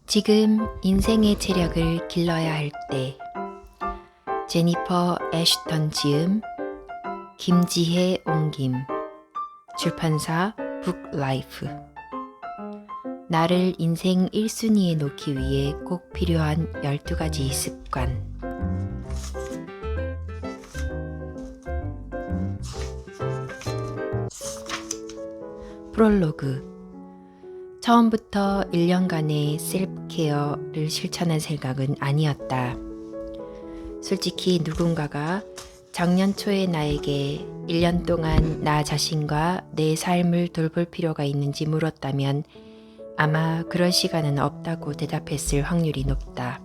지금 인생의 체력을 길러야 할 때. 제니퍼 애쉬턴 지음, 김지혜 옮김, 출판사 북라이프. 나를 인생 1순위에 놓기 위해 꼭 필요한 12가지 습관. 프롤로그. 처음부터 1년간의 셀프케어를 실천할 생각은 아니었다. 솔직히 누군가가 작년 초에 나에게 1년 동안 나 자신과 내 삶을 돌볼 필요가 있는지 물었다면 아마 그런 시간은 없다고 대답했을 확률이 높다.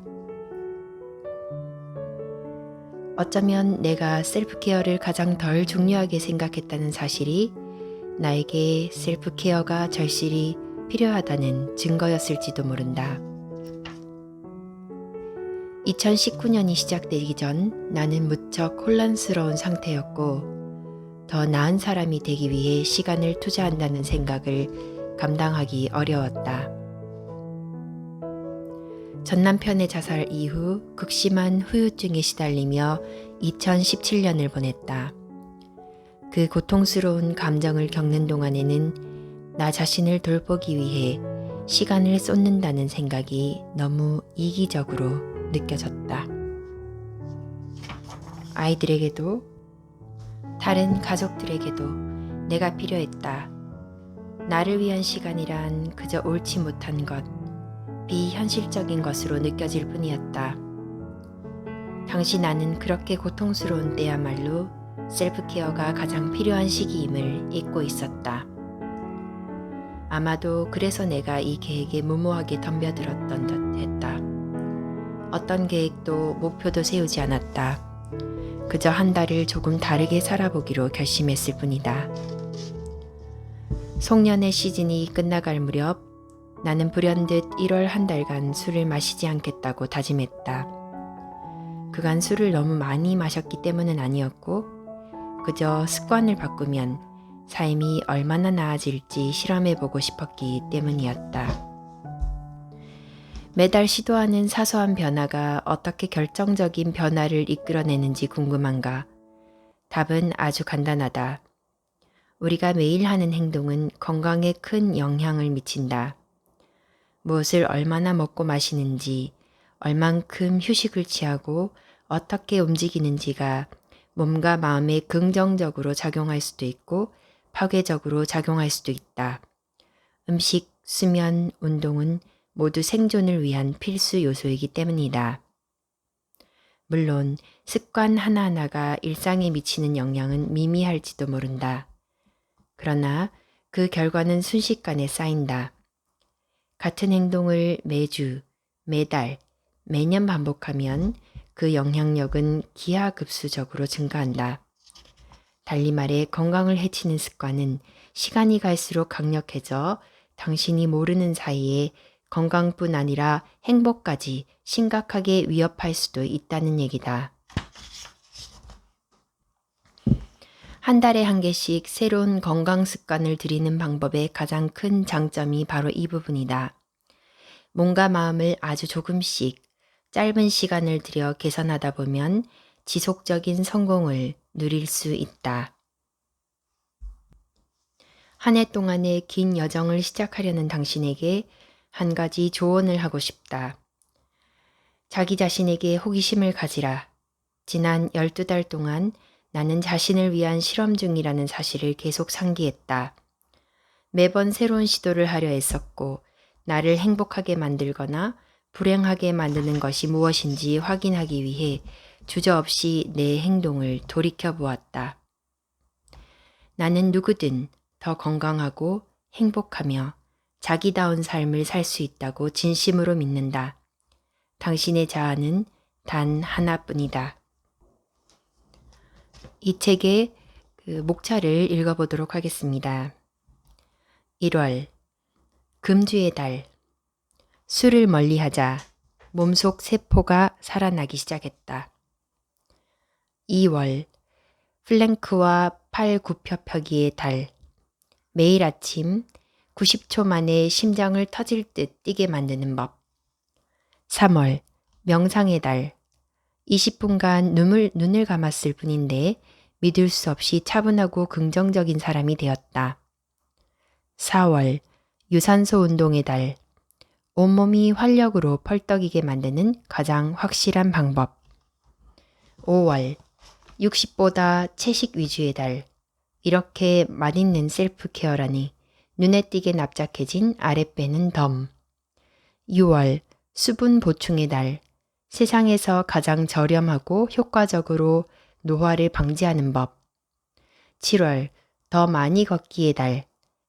어쩌면 내가 셀프케어를 가장 덜 중요하게 생각했다는 사실이 나에게 셀프케어가 절실히 필요하다는 증거였을지도 모른다. 2019년이 시작되기 전 나는 무척 혼란스러운 상태였고 더 나은 사람이 되기 위해 시간을 투자한다는 생각을 감당하기 어려웠다. 전 남편의 자살 이후 극심한 후유증에 시달리며 2017년을 보냈다. 그 고통스러운 감정을 겪는 동안에는 나 자신을 돌보기 위해 시간을 쏟는다는 생각이 너무 이기적으로 느껴졌다. 아이들에게도 다른 가족들에게도 내가 필요했다. 나를 위한 시간이란 그저 옳지 못한 것, 비현실적인 것으로 느껴질 뿐이었다. 당시 나는 그렇게 고통스러운 때야말로 셀프케어가 가장 필요한 시기임을 잊고 있었다. 아마도 그래서 내가 이 계획에 무모하게 덤벼들었던 듯했다. 어떤 계획도 목표도 세우지 않았다. 그저 한 달을 조금 다르게 살아보기로 결심했을 뿐이다. 송년회 시즌이 끝나갈 무렵 나는 불현듯 1월 한 달간 술을 마시지 않겠다고 다짐했다. 그간 술을 너무 많이 마셨기 때문은 아니었고 그저 습관을 바꾸면 삶이 얼마나 나아질지 실험해보고 싶었기 때문이었다. 매달 시도하는 사소한 변화가 어떻게 결정적인 변화를 이끌어내는지 궁금한가? 답은 아주 간단하다. 우리가 매일 하는 행동은 건강에 큰 영향을 미친다. 무엇을 얼마나 먹고 마시는지, 얼만큼 휴식을 취하고 어떻게 움직이는지가 몸과 마음에 긍정적으로 작용할 수도 있고 파괴적으로 작용할 수도 있다. 음식, 수면, 운동은 모두 생존을 위한 필수 요소이기 때문이다. 물론 습관 하나하나가 일상에 미치는 영향은 미미할지도 모른다. 그러나 그 결과는 순식간에 쌓인다. 같은 행동을 매주, 매달, 매년 반복하면 그 영향력은 기하급수적으로 증가한다. 달리 말해 건강을 해치는 습관은 시간이 갈수록 강력해져 당신이 모르는 사이에 건강뿐 아니라 행복까지 심각하게 위협할 수도 있다는 얘기다. 한 달에 한 개씩 새로운 건강 습관을 들이는 방법의 가장 큰 장점이 바로 이 부분이다. 몸과 마음을 아주 조금씩 짧은 시간을 들여 개선하다 보면 지속적인 성공을 누릴 수 있다. 한 해 동안의 긴 여정을 시작하려는 당신에게 한 가지 조언을 하고 싶다. 자기 자신에게 호기심을 가지라. 지난 12달 동안 나는 자신을 위한 실험 중이라는 사실을 계속 상기했다. 매번 새로운 시도를 하려 했었고 나를 행복하게 만들거나 불행하게 만드는 것이 무엇인지 확인하기 위해 주저없이 내 행동을 돌이켜보았다. 나는 누구든 더 건강하고 행복하며 자기다운 삶을 살 수 있다고 진심으로 믿는다. 당신의 자아는 단 하나뿐이다. 이 책의 목차를 읽어보도록 하겠습니다. 1월, 금주의 달, 술을 멀리하자. 몸속 세포가 살아나기 시작했다. 2월, 플랭크와 팔 굽혀펴기의 달. 매일 아침 90초 만에 심장을 터질 듯 뛰게 만드는 법. 3월 명상의 달. 20분간 눈을 감았을 뿐인데 믿을 수 없이 차분하고 긍정적인 사람이 되었다. 4월 유산소 운동의 달. 온몸이 활력으로 펄떡이게 만드는 가장 확실한 방법. 5월 60보다 채식 위주의 달. 이렇게 맛있는 셀프 케어라니. 눈에 띄게 납작해진 아랫배는 덤. 6월 수분 보충의 달. 세상에서 가장 저렴하고 효과적으로 노화를 방지하는 법. 7월 더 많이 걷기의 달.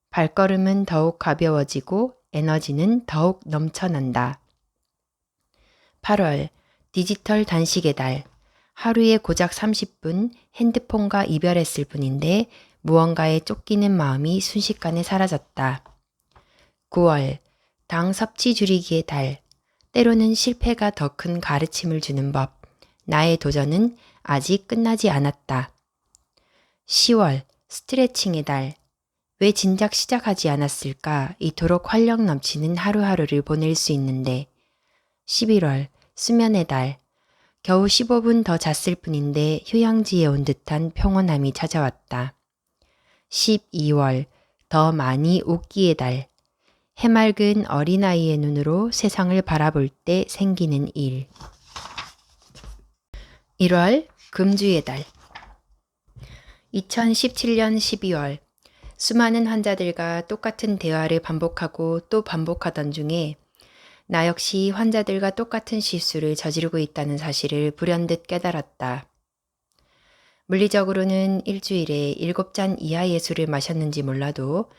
발걸음은 더욱 가벼워지고 에너지는 더욱 넘쳐난다. 8월 디지털 단식의 달. 하루에 고작 30분 핸드폰과 이별했을 뿐인데 무언가에 쫓기는 마음이 순식간에 사라졌다. 9월 당 섭취 줄이기의 달. 때로는 실패가 더 큰 가르침을 주는 법. 나의 도전은 아직 끝나지 않았다. 10월 스트레칭의 달. 왜 진작 시작하지 않았을까? 이토록 활력 넘치는 하루하루를 보낼 수 있는데. 11월 수면의 달. 겨우 15분 더 잤을 뿐인데 휴양지에 온 듯한 평온함이 찾아왔다. 12월 더 많이 웃기의 달. 해맑은 어린아이의 눈으로 세상을 바라볼 때 생기는 일. 1월 금주의 달. 2017년 12월 수많은 환자들과 똑같은 대화를 반복하고 또 반복하던 중에 나 역시 환자들과 똑같은 실수를 저지르고 있다는 사실을 불현듯 깨달았다. 물리적으로는 일주일에 7잔 이하의 술을 마셨는지 몰라도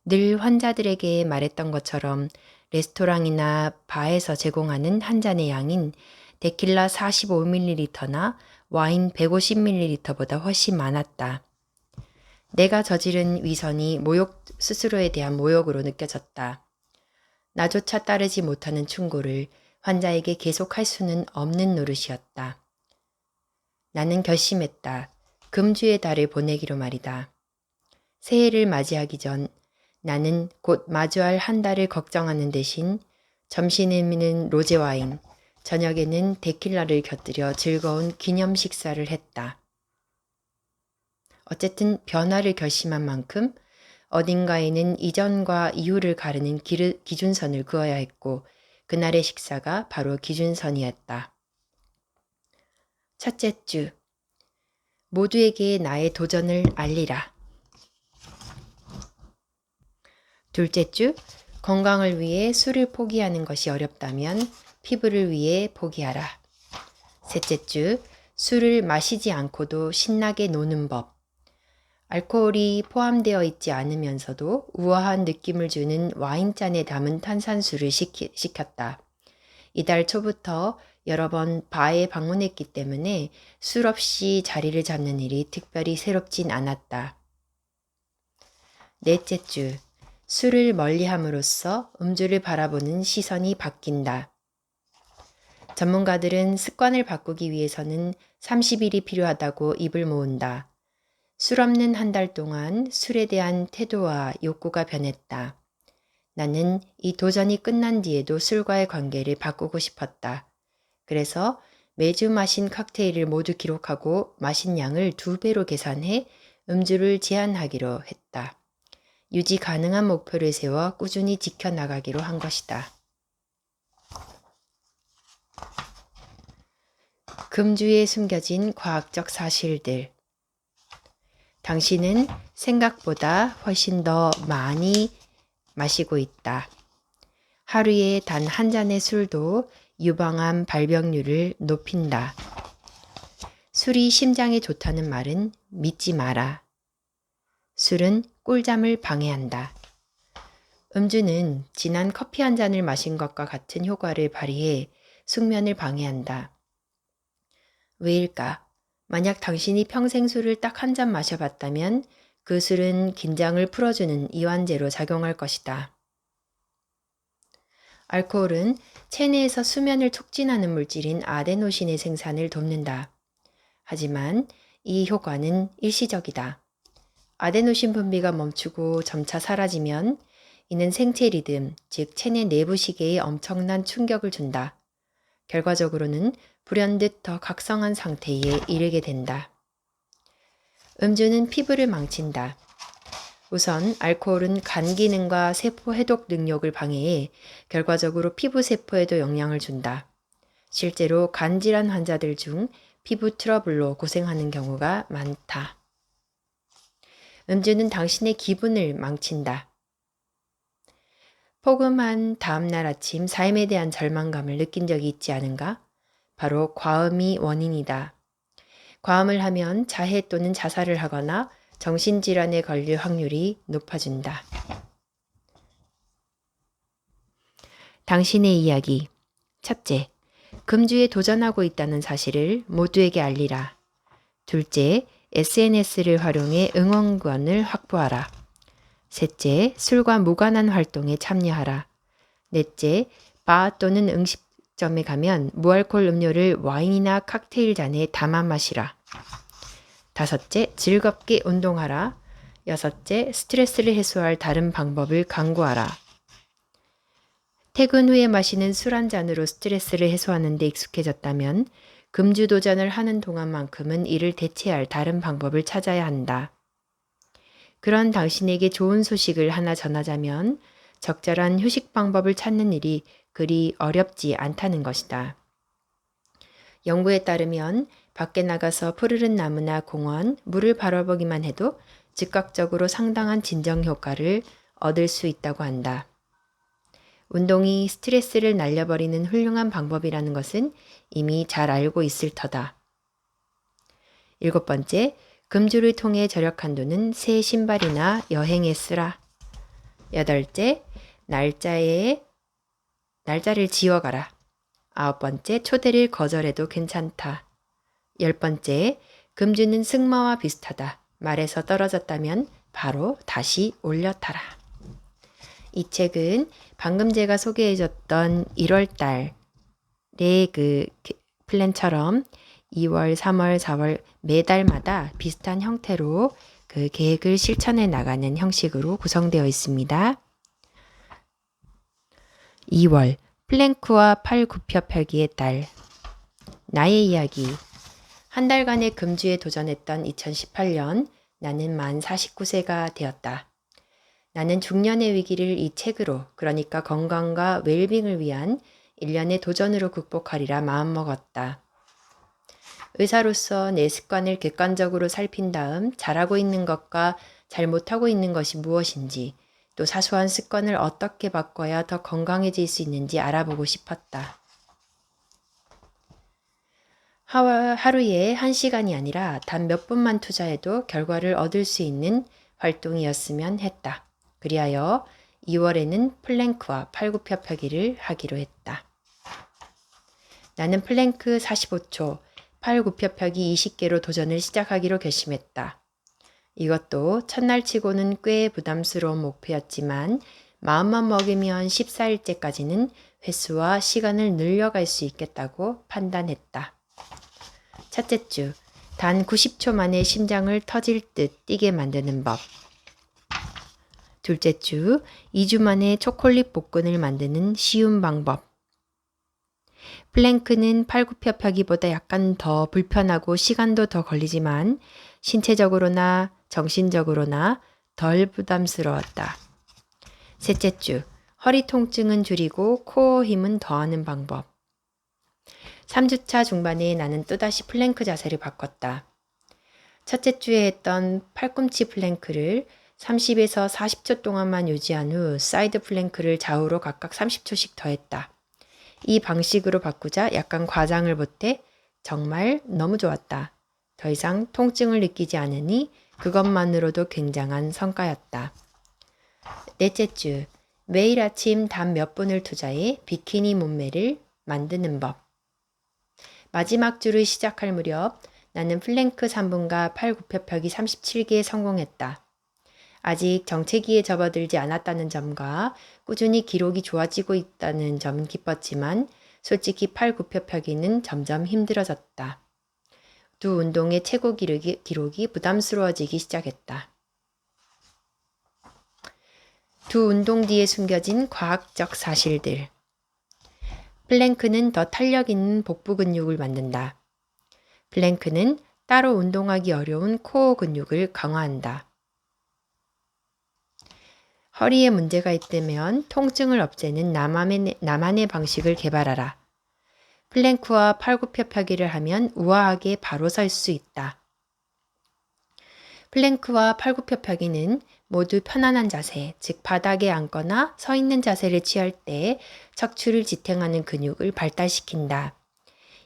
늘 환자들에게 말했던 것처럼 레스토랑이나 바에서 제공하는 한 잔의 양인 데킬라 45ml나 와인 150ml보다 훨씬 많았다. 내가 저지른 위선이 스스로에 대한 모욕으로 느껴졌다. 나조차 따르지 못하는 충고를 환자에게 계속할 수는 없는 노릇이었다. 나는 결심했다. 금주의 달을 보내기로 말이다. 새해를 맞이하기 전 나는 곧 마주할 한 달을 걱정하는 대신 점심에는 로제와인, 저녁에는 데킬라를 곁들여 즐거운 기념 식사를 했다. 어쨌든 변화를 결심한 만큼 어딘가에는 이전과 이후를 가르는 기준선을 그어야 했고 그날의 식사가 바로 기준선이었다. 첫째 주. 모두에게 나의 도전을 알리라. 둘째 주. 건강을 위해 술을 포기하는 것이 어렵다면 피부를 위해 포기하라. 셋째 주. 술을 마시지 않고도 신나게 노는 법. 알코올이 포함되어 있지 않으면서도 우아한 느낌을 주는 와인잔에 담은 탄산수를 시켰다. 이달 초부터 여러 번 바에 방문했기 때문에 술 없이 자리를 잡는 일이 특별히 새롭진 않았다. 넷째 주. 술을 멀리함으로써 음주를 바라보는 시선이 바뀐다. 전문가들은 습관을 바꾸기 위해서는 30일이 필요하다고 입을 모은다. 술 없는 한 달 동안 술에 대한 태도와 욕구가 변했다. 나는 이 도전이 끝난 뒤에도 술과의 관계를 바꾸고 싶었다. 그래서 매주 마신 칵테일을 모두 기록하고 마신 양을 2배로 계산해 음주를 제한하기로 했다. 유지 가능한 목표를 세워 꾸준히 지켜나가기로 한 것이다. 금주에 숨겨진 과학적 사실들. 당신은 생각보다 훨씬 더 많이 마시고 있다. 하루에 단 한 잔의 술도 유방암 발병률을 높인다. 술이 심장에 좋다는 말은 믿지 마라. 술은 꿀잠을 방해한다. 음주는 진한 커피 한 잔을 마신 것과 같은 효과를 발휘해 숙면을 방해한다. 왜일까? 만약 당신이 평생 술을 딱 한 잔 마셔봤다면 그 술은 긴장을 풀어주는 이완제로 작용할 것이다. 알코올은 체내에서 수면을 촉진하는 물질인 아데노신의 생산을 돕는다. 하지만 이 효과는 일시적이다. 아데노신 분비가 멈추고 점차 사라지면 이는 생체 리듬, 즉 체내 내부 시계에 엄청난 충격을 준다. 결과적으로는 불현듯 더 각성한 상태에 이르게 된다. 음주는 피부를 망친다. 우선 알코올은 간 기능과 세포 해독 능력을 방해해 결과적으로 피부 세포에도 영향을 준다. 실제로 간 질환 환자들 중 피부 트러블로 고생하는 경우가 많다. 음주는 당신의 기분을 망친다. 포금한 다음날 아침 삶에 대한 절망감을 느낀 적이 있지 않은가? 바로 과음이 원인이다. 과음을 하면 자해 또는 자살을 하거나 정신질환에 걸릴 확률이 높아진다. 당신의 이야기. 첫째, 금주에 도전하고 있다는 사실을 모두에게 알리라. 둘째, SNS를 활용해 응원권을 확보하라. 셋째, 술과 무관한 활동에 참여하라. 넷째, 바 또는 음식점에 가면 무알콜 음료를 와인이나 칵테일 잔에 담아 마시라. 다섯째, 즐겁게 운동하라. 여섯째, 스트레스를 해소할 다른 방법을 강구하라. 퇴근 후에 마시는 술 한 잔으로 스트레스를 해소하는 데 익숙해졌다면 금주 도전을 하는 동안만큼은 이를 대체할 다른 방법을 찾아야 한다. 그런 당신에게 좋은 소식을 하나 전하자면 적절한 휴식 방법을 찾는 일이 그리 어렵지 않다는 것이다. 연구에 따르면 밖에 나가서 푸르른 나무나 공원, 물을 바라보기만 해도 즉각적으로 상당한 진정 효과를 얻을 수 있다고 한다. 운동이 스트레스를 날려버리는 훌륭한 방법이라는 것은 이미 잘 알고 있을 터다. 7번째, 금주를 통해 절약한 돈은 새 신발이나 여행에 쓰라. 8째, 날짜를 지워가라. 9번째, 초대를 거절해도 괜찮다. 10번째, 금주는 승마와 비슷하다. 말에서 떨어졌다면 바로 다시 올려타라. 이 책은 방금 제가 소개해줬던 1월달의 그 플랜처럼 2월, 3월, 4월 매달마다 비슷한 형태로 그 계획을 실천해 나가는 형식으로 구성되어 있습니다. 2월, 플랭크와 팔 굽혀 펴기의 달. 나의 이야기. 한 달간의 금주에 도전했던 2018년, 나는 만 49세가 되었다. 나는 중년의 위기를 이 책으로, 그러니까 건강과 웰빙을 위한 일련의 도전으로 극복하리라 마음먹었다. 의사로서 내 습관을 객관적으로 살핀 다음 잘하고 있는 것과 잘못하고 있는 것이 무엇인지, 또 사소한 습관을 어떻게 바꿔야 더 건강해질 수 있는지 알아보고 싶었다. 하루에 1시간이 아니라 단 몇 분만 투자해도 결과를 얻을 수 있는 활동이었으면 했다. 그리하여 2월에는 플랭크와 팔굽혀펴기를 하기로 했다. 나는 플랭크 45초, 팔굽혀펴기 20개로 도전을 시작하기로 결심했다. 이것도 첫날 치고는 꽤 부담스러운 목표였지만 마음만 먹으면 14일째까지는 횟수와 시간을 늘려갈 수 있겠다고 판단했다. 첫째 주, 단 90초 만에 심장을 터질 듯 뛰게 만드는 법. 둘째 주, 2주 만에 초콜릿 복근을 만드는 쉬운 방법. 플랭크는 팔굽혀펴기보다 약간 더 불편하고 시간도 더 걸리지만 신체적으로나 정신적으로나 덜 부담스러웠다. 셋째 주, 허리 통증은 줄이고 코어 힘은 더하는 방법. 3주차 중반에 나는 또다시 플랭크 자세를 바꿨다. 첫째 주에 했던 팔꿈치 플랭크를 30에서 40초 동안만 유지한 후 사이드 플랭크를 좌우로 각각 30초씩 더했다. 이 방식으로 바꾸자 약간 과장을 보태 정말 너무 좋았다. 더 이상 통증을 느끼지 않으니 그것만으로도 굉장한 성과였다. 넷째 주, 매일 아침 단 몇 분을 투자해 비키니 몸매를 만드는 법. 마지막 주를 시작할 무렵 나는 플랭크 3분과 팔굽혀펴기 37개에 성공했다. 아직 정체기에 접어들지 않았다는 점과 꾸준히 기록이 좋아지고 있다는 점은 기뻤지만 솔직히 팔굽혀펴기는 점점 힘들어졌다. 두 운동의 최고 기록이 부담스러워지기 시작했다. 두 운동 뒤에 숨겨진 과학적 사실들. 플랭크는 더 탄력 있는 복부 근육을 만든다. 플랭크는 따로 운동하기 어려운 코어 근육을 강화한다. 허리에 문제가 있다면 통증을 없애는 나만의 방식을 개발하라. 플랭크와 팔굽혀펴기를 하면 우아하게 바로 설 수 있다. 플랭크와 팔굽혀펴기는 모두 편안한 자세, 즉 바닥에 앉거나 서 있는 자세를 취할 때 척추를 지탱하는 근육을 발달시킨다.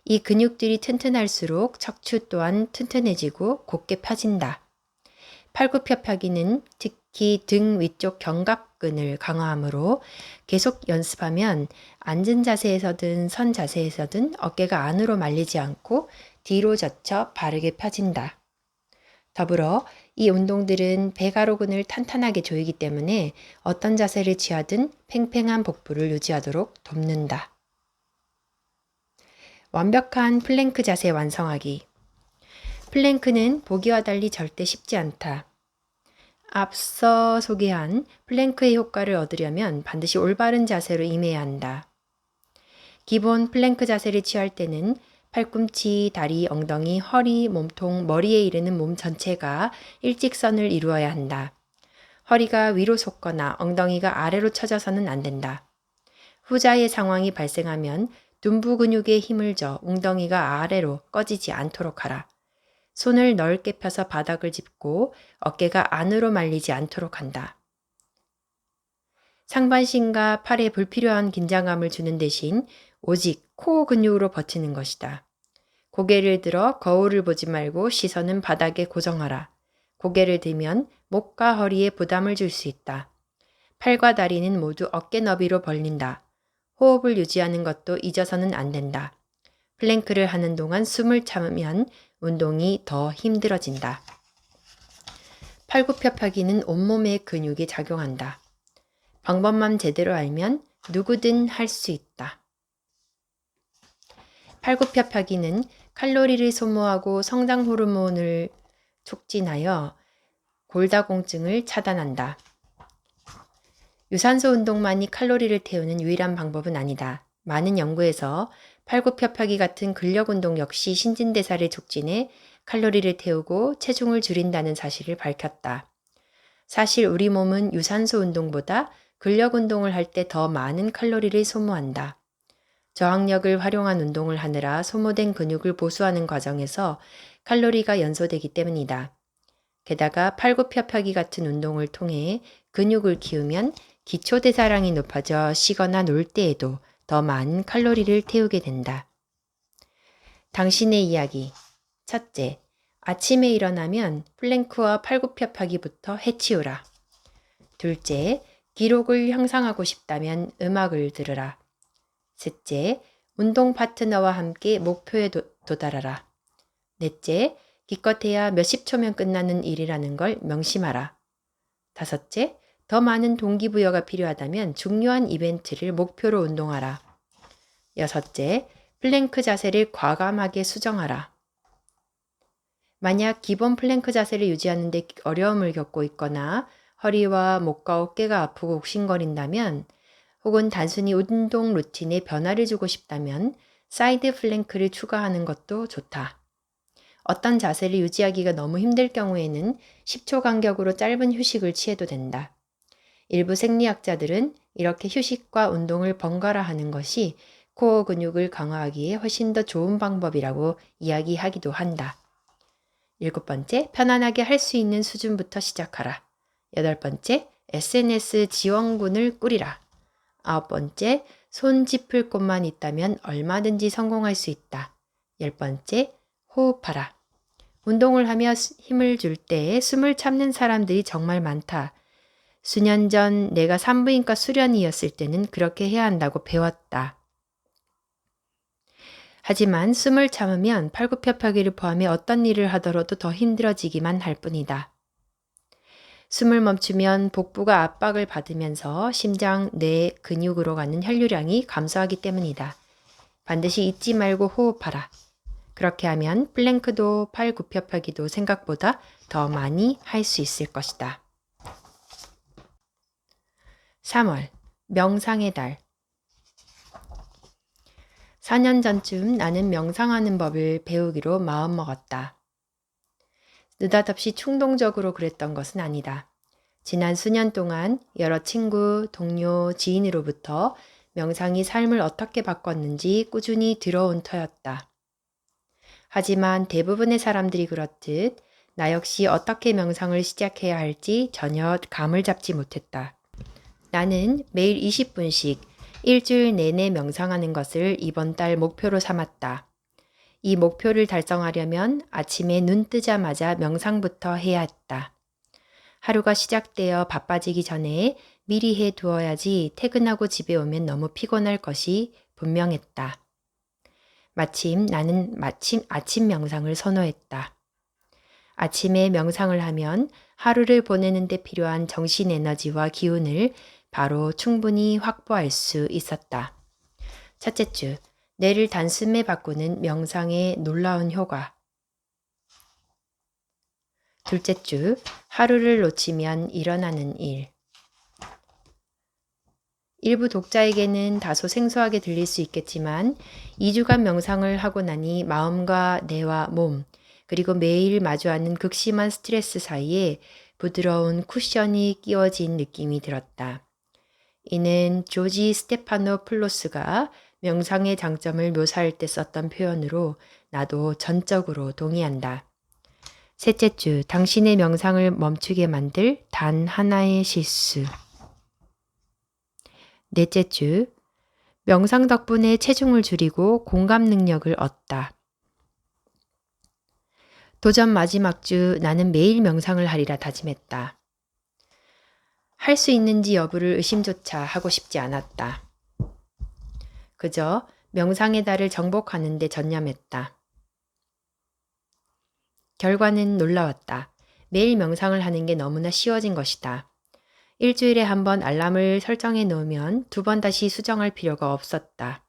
이 근육들이 튼튼할수록 척추 또한 튼튼해지고 곧게 펴진다. 팔굽혀펴기는 특히 등 위쪽 견갑근을 강화하므로 계속 연습하면 앉은 자세에서든 선 자세에서든 어깨가 안으로 말리지 않고 뒤로 젖혀 바르게 펴진다. 더불어 이 운동들은 배가로근을 탄탄하게 조이기 때문에 어떤 자세를 취하든 팽팽한 복부를 유지하도록 돕는다. 완벽한 플랭크 자세 완성하기. 플랭크는 보기와 달리 절대 쉽지 않다. 앞서 소개한 플랭크의 효과를 얻으려면 반드시 올바른 자세로 임해야 한다. 기본 플랭크 자세를 취할 때는 팔꿈치, 다리, 엉덩이, 허리, 몸통, 머리에 이르는 몸 전체가 일직선을 이루어야 한다. 허리가 위로 솟거나 엉덩이가 아래로 처져서는 안 된다. 후자의 상황이 발생하면 둔부 근육에 힘을 줘 엉덩이가 아래로 꺼지지 않도록 하라. 손을 넓게 펴서 바닥을 짚고 어깨가 안으로 말리지 않도록 한다. 상반신과 팔에 불필요한 긴장감을 주는 대신 오직 코어 근육으로 버티는 것이다. 고개를 들어 거울을 보지 말고 시선은 바닥에 고정하라. 고개를 들면 목과 허리에 부담을 줄 수 있다. 팔과 다리는 모두 어깨 너비로 벌린다. 호흡을 유지하는 것도 잊어서는 안 된다. 플랭크를 하는 동안 숨을 참으면 운동이 더 힘들어진다. 팔굽혀펴기는 온몸의 근육에 작용한다. 방법만 제대로 알면 누구든 할 수 있다. 팔굽혀펴기는 칼로리를 소모하고 성장 호르몬을 촉진하여 골다공증을 차단한다. 유산소 운동만이 칼로리를 태우는 유일한 방법은 아니다. 많은 연구에서 팔굽혀펴기 같은 근력 운동 역시 신진대사를 촉진해 칼로리를 태우고 체중을 줄인다는 사실을 밝혔다. 사실 우리 몸은 유산소 운동보다 근력 운동을 할 때 더 많은 칼로리를 소모한다. 저항력을 활용한 운동을 하느라 소모된 근육을 보수하는 과정에서 칼로리가 연소되기 때문이다. 게다가 팔굽혀펴기 같은 운동을 통해 근육을 키우면 기초대사량이 높아져 쉬거나 놀 때에도 더 많은 칼로리를 태우게 된다. 당신의 이야기. 첫째, 아침에 일어나면 플랭크와 팔굽혀펴기부터 해치우라. 둘째, 기록을 형성하고 싶다면 음악을 들으라. 셋째, 운동 파트너와 함께 목표에 도달하라. 넷째, 기껏해야 몇십 초면 끝나는 일이라는 걸 명심하라. 다섯째, 더 많은 동기부여가 필요하다면 중요한 이벤트를 목표로 운동하라. 여섯째, 플랭크 자세를 과감하게 수정하라. 만약 기본 플랭크 자세를 유지하는 데 어려움을 겪고 있거나 허리와 목과 어깨가 아프고 욱신거린다면 혹은 단순히 운동 루틴에 변화를 주고 싶다면 사이드 플랭크를 추가하는 것도 좋다. 어떤 자세를 유지하기가 너무 힘들 경우에는 10초 간격으로 짧은 휴식을 취해도 된다. 일부 생리학자들은 이렇게 휴식과 운동을 번갈아 하는 것이 코어 근육을 강화하기에 훨씬 더 좋은 방법이라고 이야기하기도 한다. 7번째, 편안하게 할 수 있는 수준부터 시작하라. 8번째, SNS 지원군을 꾸리라. 9번째, 손 짚을 곳만 있다면 얼마든지 성공할 수 있다. 10번째, 호흡하라. 운동을 하며 힘을 줄 때 숨을 참는 사람들이 정말 많다. 수년 전 내가 산부인과 수련이었을 때는 그렇게 해야 한다고 배웠다. 하지만 숨을 참으면 팔굽혀펴기를 포함해 어떤 일을 하더라도 더 힘들어지기만 할 뿐이다. 숨을 멈추면 복부가 압박을 받으면서 심장, 뇌, 근육으로 가는 혈류량이 감소하기 때문이다. 반드시 잊지 말고 호흡하라. 그렇게 하면 플랭크도 팔굽혀펴기도 생각보다 더 많이 할 수 있을 것이다. 3월 명상의 달. 4년 전쯤 나는 명상하는 법을 배우기로 마음먹었다. 느닷없이 충동적으로 그랬던 것은 아니다. 지난 수년 동안 여러 친구, 동료, 지인으로부터 명상이 삶을 어떻게 바꿨는지 꾸준히 들어온 터였다. 하지만 대부분의 사람들이 그렇듯 나 역시 어떻게 명상을 시작해야 할지 전혀 감을 잡지 못했다. 나는 매일 20분씩 일주일 내내 명상하는 것을 이번 달 목표로 삼았다. 이 목표를 달성하려면 아침에 눈 뜨자마자 명상부터 해야 했다. 하루가 시작되어 바빠지기 전에 미리 해 두어야지 퇴근하고 집에 오면 너무 피곤할 것이 분명했다. 마침 나는 아침 명상을 선호했다. 아침에 명상을 하면 하루를 보내는 데 필요한 정신 에너지와 기운을 바로 충분히 확보할 수 있었다. 첫째 주, 뇌를 단숨에 바꾸는 명상의 놀라운 효과. 둘째 주, 하루를 놓치면 일어나는 일. 일부 독자에게는 다소 생소하게 들릴 수 있겠지만 2주간 명상을 하고 나니 마음과 뇌와 몸, 그리고 매일 마주하는 극심한 스트레스 사이에 부드러운 쿠션이 끼워진 느낌이 들었다. 이는 조지 스테파노 플로스가 명상의 장점을 묘사할 때 썼던 표현으로 나도 전적으로 동의한다. 셋째 주, 당신의 명상을 멈추게 만들 단 하나의 실수. 넷째 주, 명상 덕분에 체중을 줄이고 공감 능력을 얻다. 도전 마지막 주, 나는 매일 명상을 하리라 다짐했다. 할 수 있는지 여부를 의심조차 하고 싶지 않았다. 그저 명상의 달을 정복하는 데 전념했다. 결과는 놀라웠다. 매일 명상을 하는 게 너무나 쉬워진 것이다. 일주일에 한 번 알람을 설정해 놓으면 2번 다시 수정할 필요가 없었다.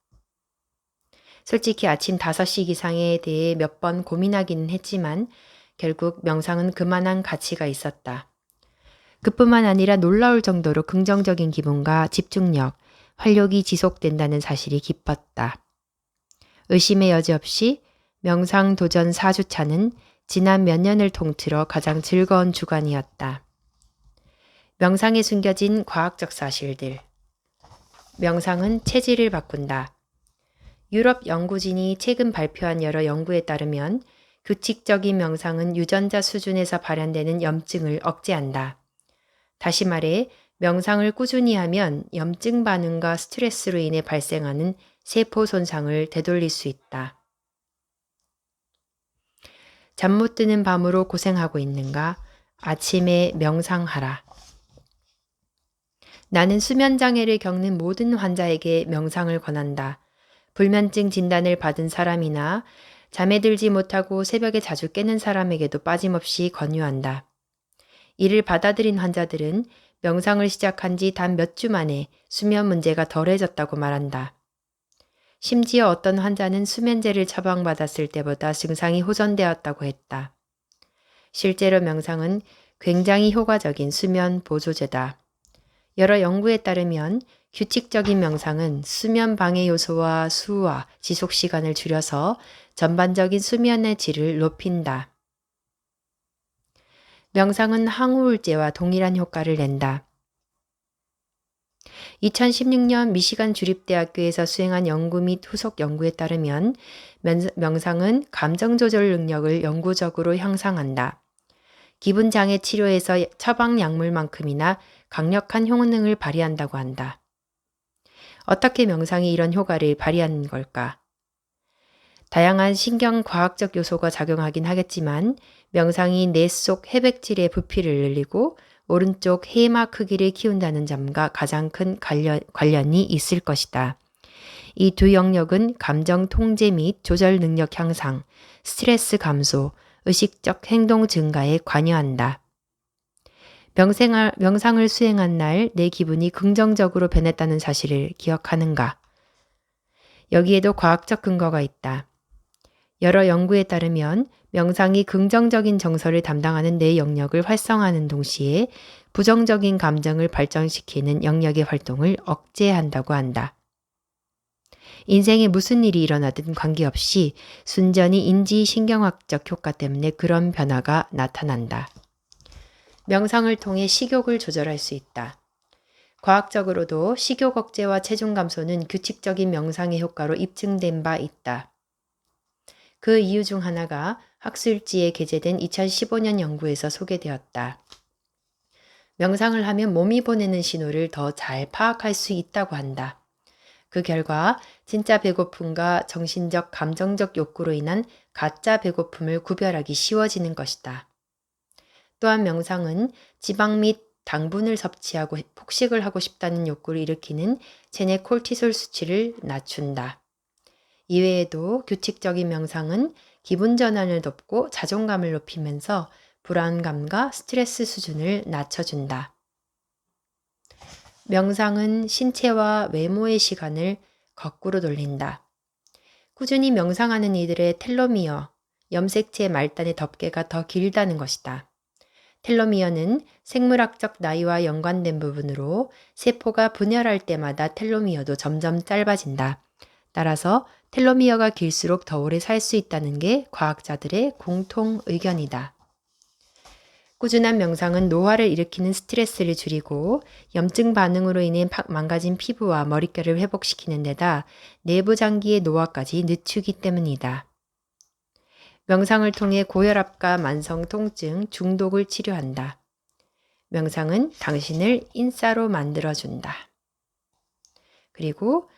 솔직히 아침 5시 기상에 대해 몇 번 고민하기는 했지만 결국 명상은 그만한 가치가 있었다. 그뿐만 아니라 놀라울 정도로 긍정적인 기분과 집중력, 활력이 지속된다는 사실이 기뻤다. 의심의 여지 없이 명상 도전 4주차는 지난 몇 년을 통틀어 가장 즐거운 주간이었다. 명상에 숨겨진 과학적 사실들. 명상은 체질을 바꾼다. 유럽 연구진이 최근 발표한 여러 연구에 따르면 규칙적인 명상은 유전자 수준에서 발현되는 염증을 억제한다. 다시 말해 명상을 꾸준히 하면 염증 반응과 스트레스로 인해 발생하는 세포 손상을 되돌릴 수 있다. 잠 못 드는 밤으로 고생하고 있는가? 아침에 명상하라. 나는 수면장애를 겪는 모든 환자에게 명상을 권한다. 불면증 진단을 받은 사람이나 잠에 들지 못하고 새벽에 자주 깨는 사람에게도 빠짐없이 권유한다. 이를 받아들인 환자들은 명상을 시작한 지 단 몇 주 만에 수면 문제가 덜해졌다고 말한다. 심지어 어떤 환자는 수면제를 처방받았을 때보다 증상이 호전되었다고 했다. 실제로 명상은 굉장히 효과적인 수면 보조제다. 여러 연구에 따르면 규칙적인 명상은 수면 방해 요소와 수와 지속 시간을 줄여서 전반적인 수면의 질을 높인다. 명상은 항우울제와 동일한 효과를 낸다. 2016년 미시간 주립대학교에서 수행한 연구 및 후속 연구에 따르면 명상은 감정 조절 능력을 영구적으로 향상한다. 기분 장애 치료에서 처방 약물만큼이나 강력한 효능을 발휘한다고 한다. 어떻게 명상이 이런 효과를 발휘하는 걸까? 다양한 신경과학적 요소가 작용하긴 하겠지만 명상이 뇌 속 해백질의 부피를 늘리고 오른쪽 해마 크기를 키운다는 점과 가장 큰 관련이 있을 것이다. 이 두 영역은 감정 통제 및 조절 능력 향상, 스트레스 감소, 의식적 행동 증가에 관여한다. 명상을 수행한 날 내 기분이 긍정적으로 변했다는 사실을 기억하는가? 여기에도 과학적 근거가 있다. 여러 연구에 따르면 명상이 긍정적인 정서를 담당하는 뇌 영역을 활성화하는 동시에 부정적인 감정을 발전시키는 영역의 활동을 억제한다고 한다. 인생에 무슨 일이 일어나든 관계없이 순전히 인지신경학적 효과 때문에 그런 변화가 나타난다. 명상을 통해 식욕을 조절할 수 있다. 과학적으로도 식욕 억제와 체중 감소는 규칙적인 명상의 효과로 입증된 바 있다. 그 이유 중 하나가 학술지에 게재된 2015년 연구에서 소개되었다. 명상을 하면 몸이 보내는 신호를 더 잘 파악할 수 있다고 한다. 그 결과 진짜 배고픔과 정신적, 감정적 욕구로 인한 가짜 배고픔을 구별하기 쉬워지는 것이다. 또한 명상은 지방 및 당분을 섭취하고 폭식을 하고 싶다는 욕구를 일으키는 체내 콜티솔 수치를 낮춘다. 이외에도 규칙적인 명상은 기분 전환을 돕고 자존감을 높이면서 불안감과 스트레스 수준을 낮춰준다. 명상은 신체와 외모의 시간을 거꾸로 돌린다. 꾸준히 명상하는 이들의 텔로미어, 염색체 말단의 덮개가 더 길다는 것이다. 텔로미어는 생물학적 나이와 연관된 부분으로 세포가 분열할 때마다 텔로미어도 점점 짧아진다. 따라서 텔로미어가 길수록 더 오래 살 수 있다는 게 과학자들의 공통 의견이다. 꾸준한 명상은 노화를 일으키는 스트레스를 줄이고 염증 반응으로 인해 망가진 피부와 머릿결을 회복시키는 데다 내부 장기의 노화까지 늦추기 때문이다. 명상을 통해 고혈압과 만성 통증, 중독을 치료한다. 명상은 당신을 인싸로 만들어준다. 그리고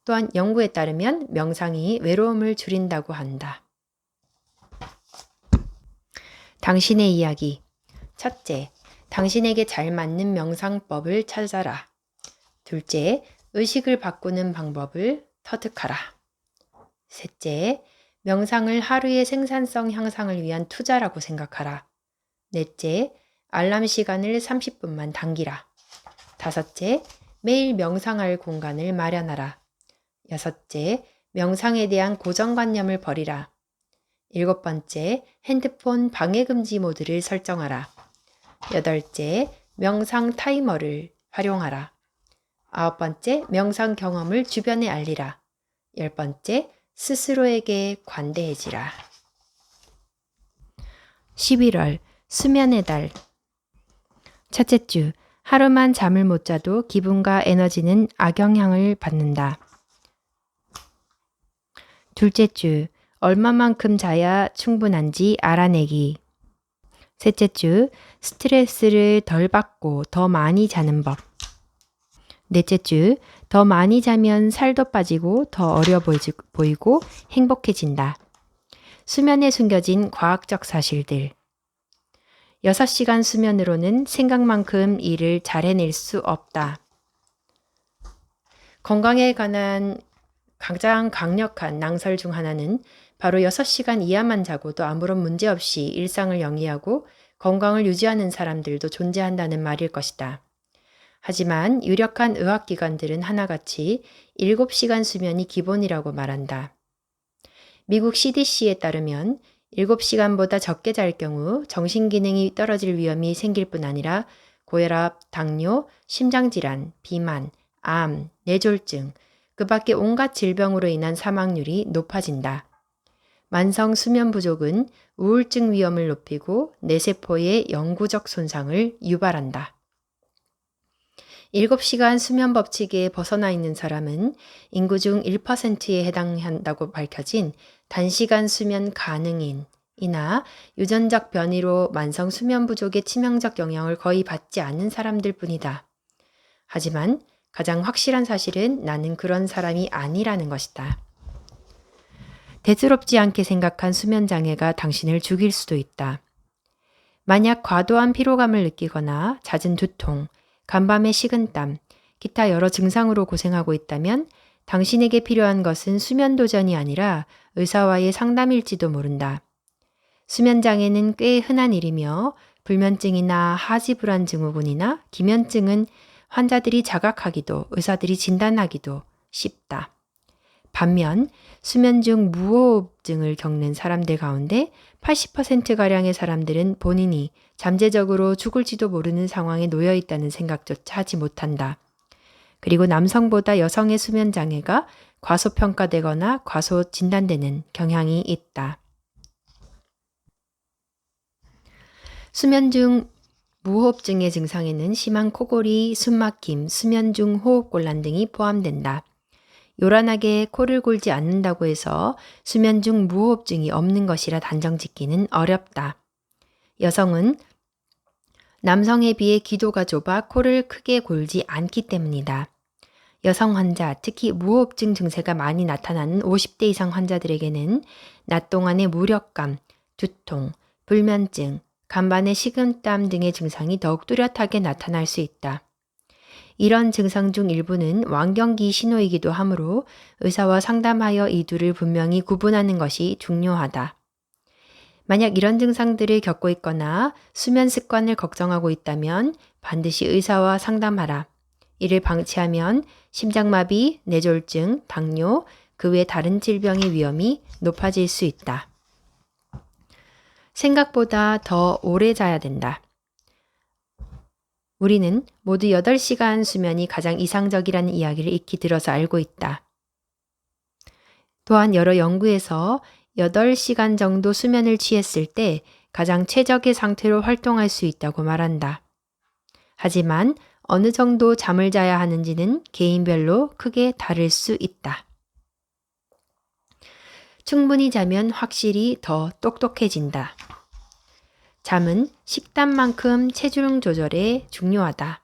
또한 연구에 따르면 명상이 외로움을 줄인다고 한다. 당신의 이야기. 첫째, 당신에게 잘 맞는 명상법을 찾아라. 둘째, 의식을 바꾸는 방법을 터득하라. 셋째, 명상을 하루의 생산성 향상을 위한 투자라고 생각하라. 넷째, 알람 시간을 30분만 당기라. 다섯째, 매일 명상할 공간을 마련하라. 여섯째, 명상에 대한 고정관념을 버리라. 일곱 번째, 핸드폰 방해금지 모드를 설정하라. 여덟째, 명상 타이머를 활용하라. 아홉 번째, 명상 경험을 주변에 알리라. 열 번째, 스스로에게 관대해지라. 11월, 수면의 달. 첫째 주, 하루만 잠을 못 자도 기분과 에너지는 악영향을 받는다. 둘째 주, 얼마만큼 자야 충분한지 알아내기. 셋째 주, 스트레스를 덜 받고 더 많이 자는 법. 넷째 주, 더 많이 자면 살도 빠지고 더 어려 보이고 행복해진다. 수면에 숨겨진 과학적 사실들. 6시간 수면으로는 생각만큼 일을 잘 해낼 수 없다. 건강에 관한 가장 강력한 낭설 중 하나는 바로 6시간 이하만 자고도 아무런 문제 없이 일상을 영위하고 건강을 유지하는 사람들도 존재한다는 말일 것이다. 하지만 유력한 의학기관들은 하나같이 7시간 수면이 기본이라고 말한다. 미국 CDC에 따르면 7시간보다 적게 잘 경우 정신기능이 떨어질 위험이 생길 뿐 아니라 고혈압, 당뇨, 심장질환, 비만, 암, 뇌졸중, 그 밖에 온갖 질병으로 인한 사망률이 높아진다. 만성 수면 부족은 우울증 위험을 높이고 뇌세포의 영구적 손상을 유발한다. 7시간 수면 법칙에 벗어나 있는 사람은 인구 중 1%에 해당한다고 밝혀진 단시간 수면 가능인이나 유전적 변이로 만성 수면 부족의 치명적 영향을 거의 받지 않는 사람들 뿐이다. 하지만 가장 확실한 사실은 나는 그런 사람이 아니라는 것이다. 대수롭지 않게 생각한 수면 장애가 당신을 죽일 수도 있다. 만약 과도한 피로감을 느끼거나 잦은 두통, 간밤의 식은땀, 기타 여러 증상으로 고생하고 있다면 당신에게 필요한 것은 수면 도전이 아니라 의사와의 상담일지도 모른다. 수면 장애는 꽤 흔한 일이며 불면증이나 하지불안 증후군이나 기면증은 환자들이 자각하기도 의사들이 진단하기도 쉽다. 반면 수면 중 무호흡증을 겪는 사람들 가운데 80%가량의 사람들은 본인이 잠재적으로 죽을지도 모르는 상황에 놓여 있다는 생각조차 하지 못한다. 그리고 남성보다 여성의 수면 장애가 과소평가되거나 과소진단되는 경향이 있다. 수면 중 무호흡증의 증상에는 심한 코골이, 숨막힘, 수면 중 호흡곤란 등이 포함된다. 요란하게 코를 골지 않는다고 해서 수면 중 무호흡증이 없는 것이라 단정짓기는 어렵다. 여성은 남성에 비해 기도가 좁아 코를 크게 골지 않기 때문이다. 여성 환자, 특히 무호흡증 증세가 많이 나타나는 50대 이상 환자들에게는 낮 동안의 무력감, 두통, 불면증, 간밤의 식은땀 등의 증상이 더욱 뚜렷하게 나타날 수 있다. 이런 증상 중 일부는 완경기 신호이기도 하므로 의사와 상담하여 이 둘을 분명히 구분하는 것이 중요하다. 만약 이런 증상들을 겪고 있거나 수면 습관을 걱정하고 있다면 반드시 의사와 상담하라. 이를 방치하면 심장마비, 뇌졸중, 당뇨, 그 외 다른 질병의 위험이 높아질 수 있다. 생각보다 더 오래 자야 된다. 우리는 모두 8시간 수면이 가장 이상적이라는 이야기를 익히 들어서 알고 있다. 또한 여러 연구에서 8시간 정도 수면을 취했을 때 가장 최적의 상태로 활동할 수 있다고 말한다. 하지만 어느 정도 잠을 자야 하는지는 개인별로 크게 다를 수 있다. 충분히 자면 확실히 더 똑똑해진다. 잠은 식단만큼 체중 조절에 중요하다.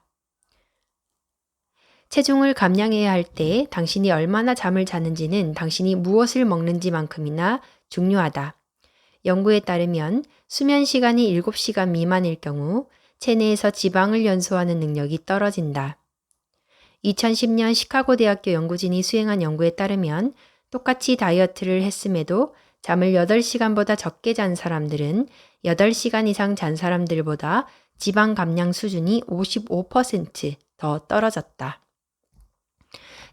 체중을 감량해야 할 때 당신이 얼마나 잠을 자는지는 당신이 무엇을 먹는지만큼이나 중요하다. 연구에 따르면 수면 시간이 7시간 미만일 경우 체내에서 지방을 연소하는 능력이 떨어진다. 2010년 시카고 대학교 연구진이 수행한 연구에 따르면 똑같이 다이어트를 했음에도 잠을 8시간보다 적게 잔 사람들은 8시간 이상 잔 사람들보다 지방 감량 수준이 55% 더 떨어졌다.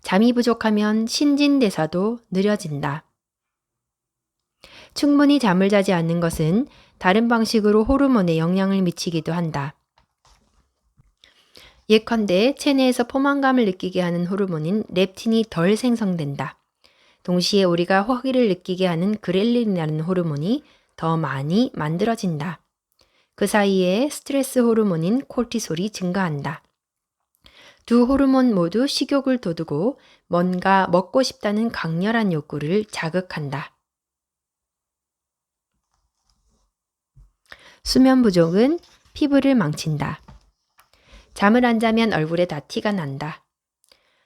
잠이 부족하면 신진대사도 느려진다. 충분히 잠을 자지 않는 것은 다른 방식으로 호르몬에 영향을 미치기도 한다. 예컨대 체내에서 포만감을 느끼게 하는 호르몬인 렙틴이 덜 생성된다. 동시에 우리가 허기를 느끼게 하는 그렐린이라는 호르몬이 더 많이 만들어진다. 그 사이에 스트레스 호르몬인 콜티솔이 증가한다. 두 호르몬 모두 식욕을 돋우고 뭔가 먹고 싶다는 강렬한 욕구를 자극한다. 수면 부족은 피부를 망친다. 잠을 안 자면 얼굴에 다 티가 난다.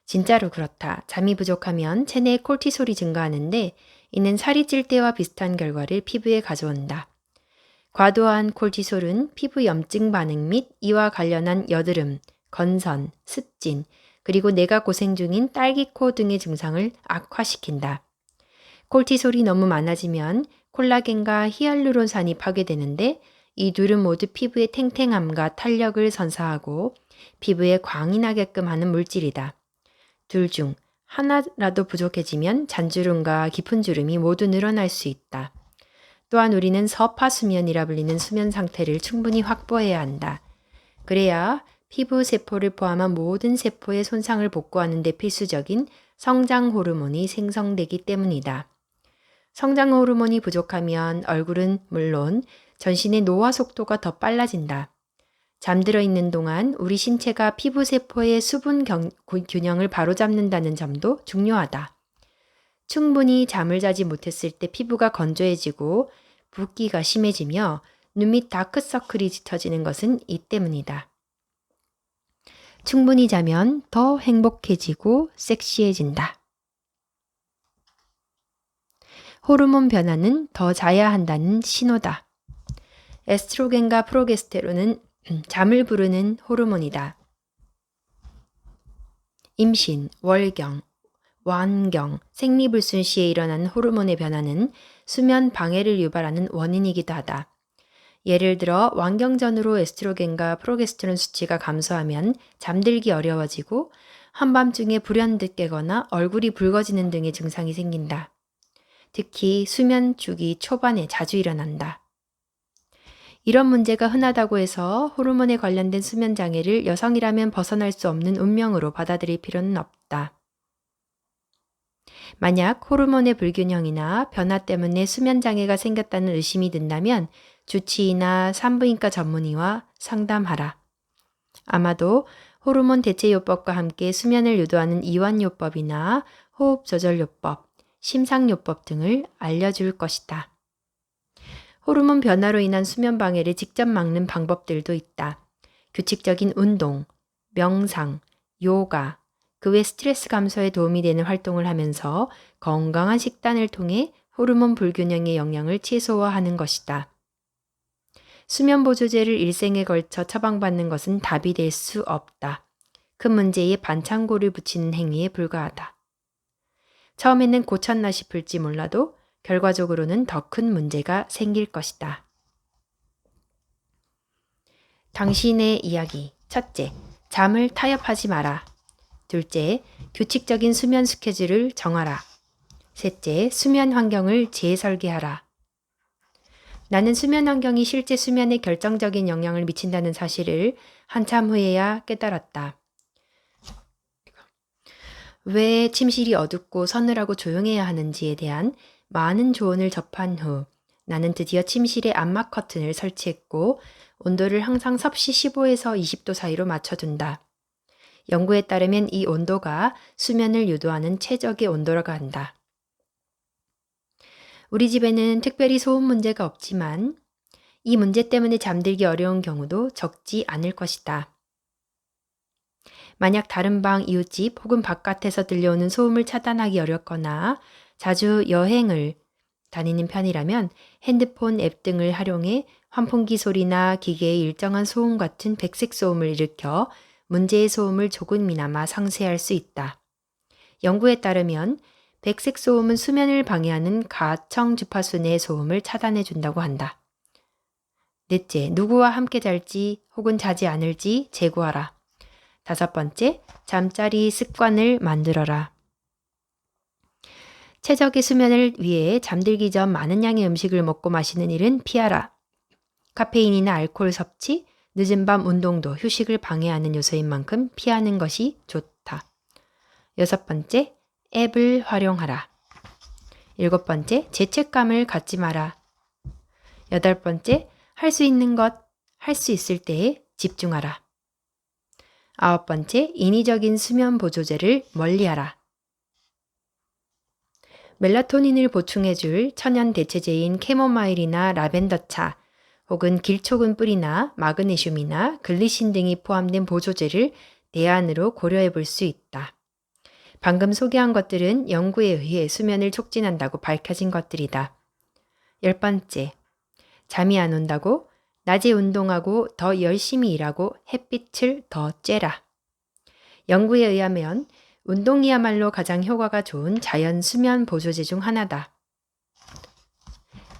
진짜로 그렇다. 잠이 부족하면 체내의 콜티솔이 증가하는데 이는 살이 찔 때와 비슷한 결과를 피부에 가져온다. 과도한 콜티솔은 피부 염증 반응 및 이와 관련한 여드름, 건선, 습진, 그리고 내가 고생 중인 딸기코 등의 증상을 악화시킨다. 콜티솔이 너무 많아지면 콜라겐과 히알루론산이 파괴되는데 이 둘은 모두 피부의 탱탱함과 탄력을 선사하고 피부에 광이 나게끔 하는 물질이다. 둘 중 하나라도 부족해지면 잔주름과 깊은 주름이 모두 늘어날 수 있다. 또한 우리는 서파수면이라 불리는 수면 상태를 충분히 확보해야 한다. 그래야 피부 세포를 포함한 모든 세포의 손상을 복구하는 데 필수적인 성장 호르몬이 생성되기 때문이다. 성장 호르몬이 부족하면 얼굴은 물론 전신의 노화 속도가 더 빨라진다. 잠들어 있는 동안 우리 신체가 피부 세포의 수분 균형을 바로잡는다는 점도 중요하다. 충분히 잠을 자지 못했을 때 피부가 건조해지고 붓기가 심해지며 눈 밑 다크서클이 짙어지는 것은 이 때문이다. 충분히 자면 더 행복해지고 섹시해진다. 호르몬 변화는 더 자야 한다는 신호다. 에스트로겐과 프로게스테론은 잠을 부르는 호르몬이다. 임신, 월경, 완경, 생리불순 시에 일어나는 호르몬의 변화는 수면 방해를 유발하는 원인이기도 하다. 예를 들어 완경 전후로 에스트로겐과 프로게스테론 수치가 감소하면 잠들기 어려워지고 한밤중에 불현듯 깨거나 얼굴이 붉어지는 등의 증상이 생긴다. 특히 수면 주기 초반에 자주 일어난다. 이런 문제가 흔하다고 해서 호르몬에 관련된 수면 장애를 여성이라면 벗어날 수 없는 운명으로 받아들일 필요는 없다. 만약 호르몬의 불균형이나 변화 때문에 수면 장애가 생겼다는 의심이 든다면 주치의나 산부인과 전문의와 상담하라. 아마도 호르몬 대체요법과 함께 수면을 유도하는 이완요법이나 호흡조절요법, 심상요법 등을 알려줄 것이다. 호르몬 변화로 인한 수면 방해를 직접 막는 방법들도 있다. 규칙적인 운동, 명상, 요가, 그 외 스트레스 감소에 도움이 되는 활동을 하면서 건강한 식단을 통해 호르몬 불균형의 영향을 최소화하는 것이다. 수면 보조제를 일생에 걸쳐 처방받는 것은 답이 될 수 없다. 큰 문제에 반창고를 붙이는 행위에 불과하다. 처음에는 고쳤나 싶을지 몰라도 결과적으로는 더 큰 문제가 생길 것이다. 당신의 이야기. 첫째, 잠을 타협하지 마라. 둘째, 규칙적인 수면 스케줄을 정하라. 셋째, 수면 환경을 재설계하라. 나는 수면 환경이 실제 수면에 결정적인 영향을 미친다는 사실을 한참 후에야 깨달았다. 왜 침실이 어둡고 서늘하고 조용해야 하는지에 대한 많은 조언을 접한 후 나는 드디어 침실에 암막 커튼을 설치했고 온도를 항상 섭씨 15에서 20도 사이로 맞춰둔다. 연구에 따르면 이 온도가 수면을 유도하는 최적의 온도라고 한다. 우리 집에는 특별히 소음 문제가 없지만 이 문제 때문에 잠들기 어려운 경우도 적지 않을 것이다. 만약 다른 방, 이웃집 혹은 바깥에서 들려오는 소음을 차단하기 어렵거나 자주 여행을 다니는 편이라면 핸드폰 앱 등을 활용해 환풍기 소리나 기계의 일정한 소음 같은 백색 소음을 일으켜 문제의 소음을 조금이나마 상쇄할 수 있다. 연구에 따르면 백색 소음은 수면을 방해하는 가청 주파수 내 소음을 차단해 준다고 한다. 넷째, 누구와 함께 잘지 혹은 자지 않을지 재고하라. 다섯 번째, 잠자리 습관을 만들어라. 최적의 수면을 위해 잠들기 전 많은 양의 음식을 먹고 마시는 일은 피하라. 카페인이나 알코올 섭취, 늦은 밤 운동도 휴식을 방해하는 요소인 만큼 피하는 것이 좋다. 여섯 번째, 앱을 활용하라. 일곱 번째, 죄책감을 갖지 마라. 여덟 번째, 할 수 있는 것, 할 수 있을 때에 집중하라. 아홉 번째, 인위적인 수면 보조제를 멀리하라. 멜라토닌을 보충해줄 천연 대체제인 캐모마일이나 라벤더 차, 혹은 길초근 뿌리나 마그네슘이나 글리신 등이 포함된 보조제를 대안으로 고려해 볼 수 있다. 방금 소개한 것들은 연구에 의해 수면을 촉진한다고 밝혀진 것들이다. 열 번째, 잠이 안 온다고 낮에 운동하고 더 열심히 일하고 햇빛을 더 쬐라. 연구에 의하면 운동이야말로 가장 효과가 좋은 자연 수면 보조제 중 하나다.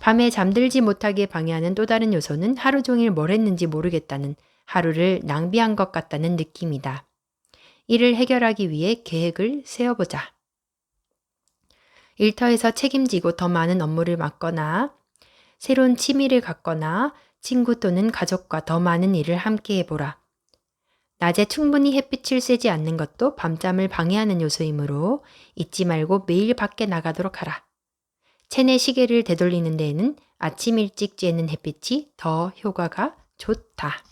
밤에 잠들지 못하게 방해하는 또 다른 요소는 하루 종일 뭘 했는지 모르겠다는, 하루를 낭비한 것 같다는 느낌이다. 이를 해결하기 위해 계획을 세워보자. 일터에서 책임지고 더 많은 업무를 맡거나 새로운 취미를 갖거나 친구 또는 가족과 더 많은 일을 함께 해보라. 낮에 충분히 햇빛을 쐬지 않는 것도 밤잠을 방해하는 요소이므로 잊지 말고 매일 밖에 나가도록 하라. 체내 시계를 되돌리는 데에는 아침 일찍 쬐는 햇빛이 더 효과가 좋다.